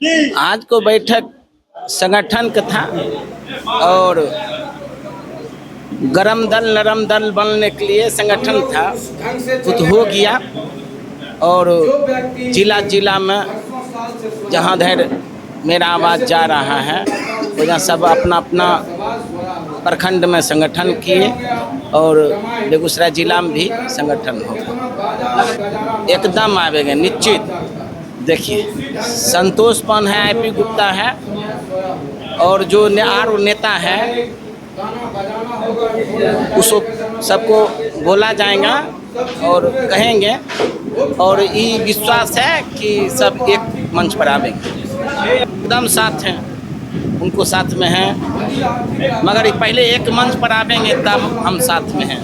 आज को बैठक संगठन का था और गरम दल नरम दल बनने के लिए संगठन था, वो तो हो गया। और जिला जिला में जहाँ धर मेरा आवाज़ जा रहा है वहाँ सब अपना अपना प्रखंड में संगठन किए और बेगूसराय जिला में भी संगठन होगा, एकदम आवेंगे निश्चित। देखिए संतोष पान है, आईपी गुप्ता है और जो नेता है उसको सबको बोला जाएगा और कहेंगे और ये विश्वास है कि सब एक मंच पर आवेंगे, एकदम साथ हैं, उनको साथ में हैं, मगर पहले एक मंच पर आवेंगे तब हम साथ में हैं।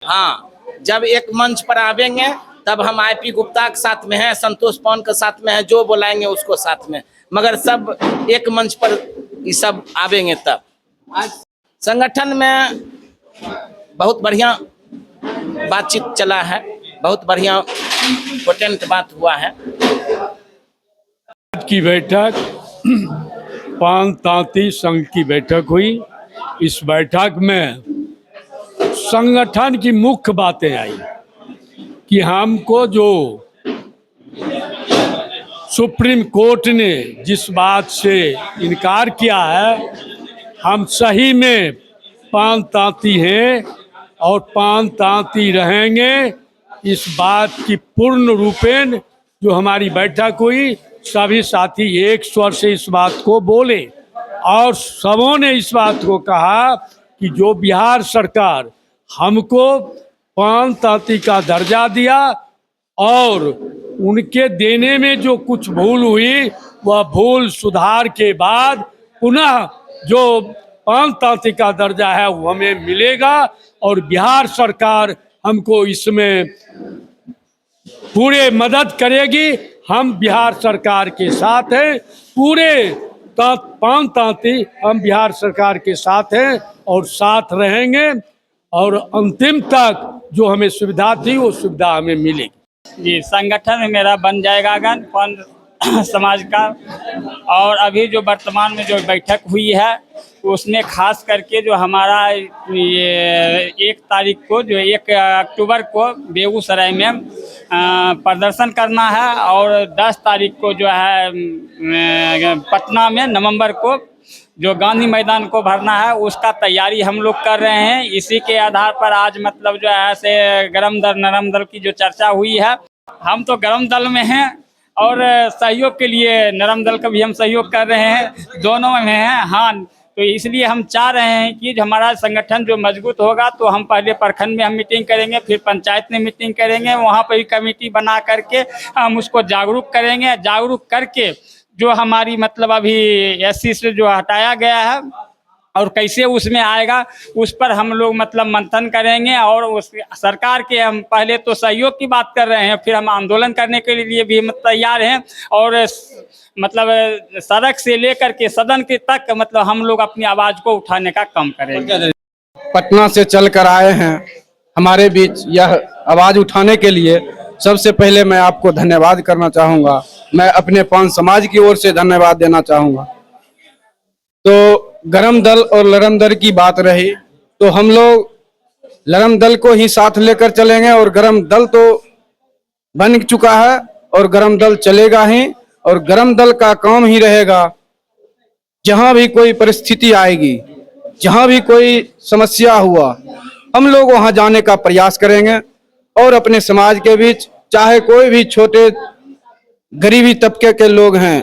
हाँ, जब एक मंच पर आवेंगे तब हम आईपी गुप्ता के साथ में हैं, संतोष पान के साथ में हैं, जो बुलाएंगे उसको साथ में, मगर सब एक मंच पर ये सब आवेंगे तब। आज संगठन में बहुत बढ़िया बातचीत चला है, बहुत बढ़िया पोटेंट बात हुआ है। आज की बैठक पान तांती संघ की बैठक हुई। इस बैठक में संगठन की मुख्य बातें आई कि हमको जो सुप्रीम कोर्ट ने जिस बात से इनकार किया है, हम सही में पान तांती हैं और पान तांती रहेंगे, इस बात की पूर्ण रूपेण जो हमारी बैठक हुई, सभी साथी एक स्वर से इस बात को बोले और सबों ने इस बात को कहा कि जो बिहार सरकार हमको पान तांती का दर्जा दिया और उनके देने में जो कुछ भूल हुई, वह भूल सुधार के बाद पुनः जो पान तांती का दर्जा है वो हमें मिलेगा और बिहार सरकार हमको इसमें पूरे मदद करेगी। हम बिहार सरकार के साथ हैं, पूरे पान तांती हम बिहार सरकार के साथ हैं और साथ रहेंगे और अंतिम तक जो हमें सुविधा थी वो सुविधा हमें मिलेगी। जी, संगठन मेरा बन जाएगा गण पान समाज का। और अभी जो वर्तमान में जो बैठक हुई है उसमें खास करके जो हमारा ये 1 तारीख को जो 1 अक्टूबर को बेगूसराय में प्रदर्शन करना है और 10 तारीख को जो है पटना में नवंबर को जो गांधी मैदान को भरना है, उसका तैयारी हम लोग कर रहे हैं। इसी के आधार पर आज मतलब जो है से गरम दल नरम दल की जो चर्चा हुई है, हम तो गरम दल में हैं और सहयोग के लिए नरम दल का भी हम सहयोग कर रहे हैं, दोनों में हैं। हाँ, तो इसलिए हम चाह रहे हैं कि हमारा संगठन जो मजबूत होगा तो हम पहले प्रखंड में हम मीटिंग करेंगे, फिर पंचायत में मीटिंग करेंगे, वहाँ पर भी कमेटी बना करके हम उसको जागरूक करेंगे। जागरूक करके जो हमारी मतलब अभी एससी से जो हटाया गया है और कैसे उसमें आएगा, उस पर हम लोग मतलब मंथन करेंगे और उस सरकार के हम पहले तो सहयोग की बात कर रहे हैं, फिर हम आंदोलन करने के लिए भी तैयार हैं और मतलब सड़क से लेकर के सदन के तक मतलब हम लोग अपनी आवाज़ को उठाने का काम करेंगे। पटना से चल कर आए हैं हमारे बीच यह आवाज़ उठाने के लिए। सबसे पहले मैं आपको धन्यवाद करना चाहूँगा, मैं अपने पान समाज की ओर से धन्यवाद देना चाहूँगा। तो गरम दल और नरम दल की बात रही तो हम लोग नरम दल को ही साथ लेकर चलेंगे और गरम दल तो बन चुका है और गरम दल चलेगा ही और गरम दल का काम ही रहेगा, जहां भी कोई परिस्थिति आएगी, जहां भी कोई समस्या हुआ, हम लोग वहां जाने का प्रयास करेंगे और अपने समाज के बीच चाहे कोई भी छोटे गरीबी तबके के लोग हैं,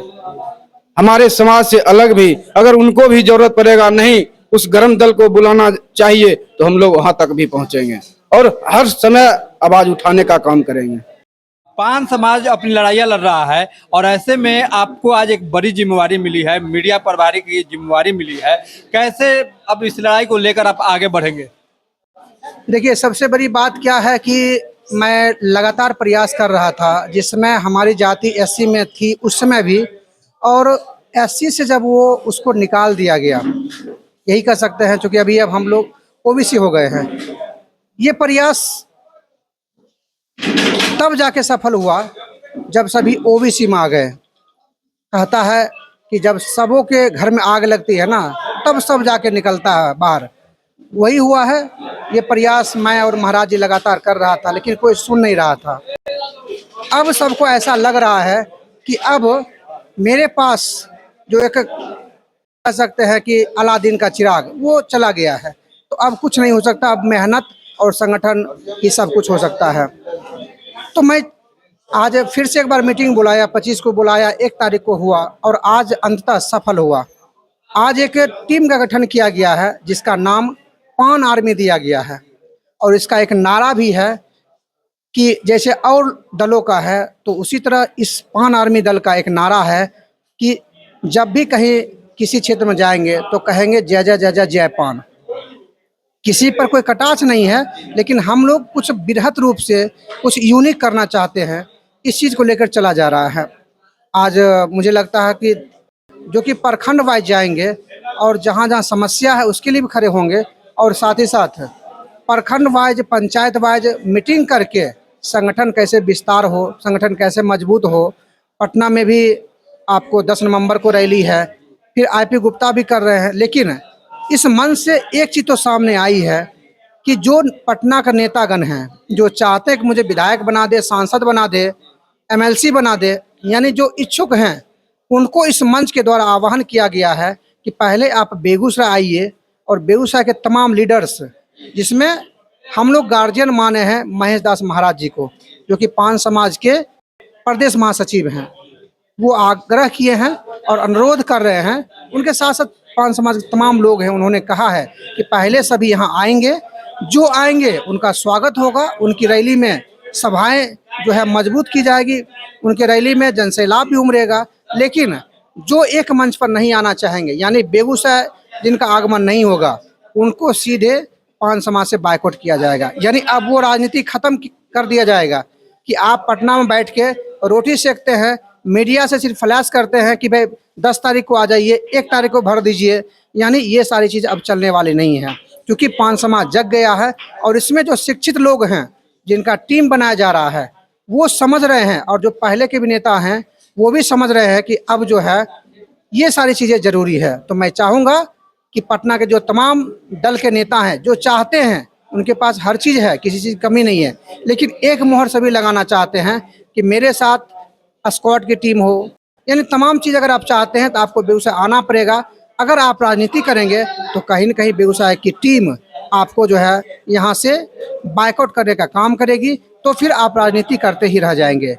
हमारे समाज से अलग भी, अगर उनको भी जरूरत पड़ेगा, नहीं उस गरम दल को बुलाना चाहिए तो हम लोग वहां तक भी पहुंचेंगे और हर समय आवाज उठाने का काम करेंगे। पान समाज अपनी लड़ाइयाँ लड़ रहा है और ऐसे में आपको आज एक बड़ी जिम्मेवारी मिली है, मीडिया प्रभारी की जिम्मेवारी मिली है, कैसे अब इस लड़ाई को लेकर आप आगे बढ़ेंगे? देखिए, सबसे बड़ी बात क्या है कि मैं लगातार प्रयास कर रहा था, जिसमें हमारी जाति एससी में थी उस समय भी, और एससी से जब वो उसको निकाल दिया गया, यही कह सकते हैं, क्योंकि अभी अब हम लोग ओबीसी हो गए हैं। ये प्रयास तब जाके सफल हुआ जब सभी ओबीसी में आ गए। कहता है कि जब सबों के घर में आग लगती है ना, तब सब जाके निकलता है बाहर। वही हुआ है। ये प्रयास मैं और महाराज जी लगातार कर रहा था, लेकिन कोई सुन नहीं रहा था। अब सबको ऐसा लग रहा है कि अब मेरे पास जो एक कह सकते हैं कि अलादीन का चिराग, वो चला गया है। तो अब कुछ नहीं हो सकता, अब मेहनत और संगठन ही सब कुछ हो सकता है। तो मैं आज फिर से एक बार मीटिंग बुलाया, 25 को बुलाया, 1 तारीख को हुआ और आज अंततः सफल हुआ। आज एक टीम का गठन किया गया है जिसका नाम पान आर्मी दिया गया है, और इसका एक नारा भी है कि जैसे और दलों का है तो उसी तरह इस पान आर्मी दल का एक नारा है कि जब भी कहीं किसी क्षेत्र में जाएंगे तो कहेंगे जय जय जय जय जय पान। किसी पर कोई कटाक्ष नहीं है, लेकिन हम लोग कुछ बृहत रूप से कुछ यूनिक करना चाहते हैं, इस चीज़ को लेकर चला जा रहा है। आज मुझे लगता है कि जो कि प्रखंड वाइज जाएंगे और जहाँ जहाँ समस्या है उसके लिए भी खड़े होंगे, और साथ ही साथ प्रखंड वाइज, पंचायत वाइज मीटिंग करके संगठन कैसे विस्तार हो, संगठन कैसे मजबूत हो। पटना में भी आपको 10 नवंबर को रैली है, फिर आईपी गुप्ता भी कर रहे हैं। लेकिन इस मन से एक चीज़ तो सामने आई है कि जो पटना का नेतागण हैं, जो चाहते हैं कि मुझे विधायक बना दे, सांसद बना दे, एमएलसी बना दे, यानी जो इच्छुक हैं, उनको इस मंच के द्वारा आह्वान किया गया है कि पहले आप बेगूसराय आइए, और बेगूसराय के तमाम लीडर्स, जिसमें हम लोग गार्जियन माने हैं महेश दास महाराज जी को, जो कि पान समाज के प्रदेश महासचिव हैं, वो आग्रह किए हैं और अनुरोध कर रहे हैं। उनके साथ साथ पान समाज के तमाम लोग हैं, उन्होंने कहा है कि पहले सभी यहाँ आएंगे, जो आएंगे उनका स्वागत होगा, उनकी रैली में सभाएं जो है मजबूत की जाएगी, उनके रैली में जनसैलाब भी उमड़ेगा। लेकिन जो एक मंच पर नहीं आना चाहेंगे, यानी बेगूसराय जिनका आगमन नहीं होगा, उनको सीधे पान समाज से बायकॉट किया जाएगा। यानी अब वो राजनीति खत्म कर दिया जाएगा कि आप पटना में बैठ के रोटी सेकते हैं, मीडिया से सिर्फ फ्लैश करते हैं कि भाई 10 तारीख को आ जाइए, 1 तारीख को भर दीजिए। यानी ये सारी चीज़ अब चलने वाली नहीं है, क्योंकि पान समाज जग गया है। और इसमें जो शिक्षित लोग हैं, जिनका टीम बनाया जा रहा है, वो समझ रहे हैं, और जो पहले के भी नेता हैं वो भी समझ रहे हैं कि अब जो है ये सारी चीज़ें ज़रूरी है। तो मैं चाहूँगा कि पटना के जो तमाम दल के नेता हैं, जो चाहते हैं, उनके पास हर चीज़ है, किसी चीज़ की कमी नहीं है, लेकिन एक मोहर सभी लगाना चाहते हैं कि मेरे साथ स्क्वाड की टीम हो, यानी तमाम चीज़ अगर आप चाहते हैं तो आपको बेगूसराय आना पड़ेगा। अगर आप राजनीति करेंगे तो कहीं न कहीं बेगूसराय की टीम आपको जो है यहाँ से बायकॉट करने का काम करेगी, तो फिर आप राजनीति करते ही रह जाएंगे।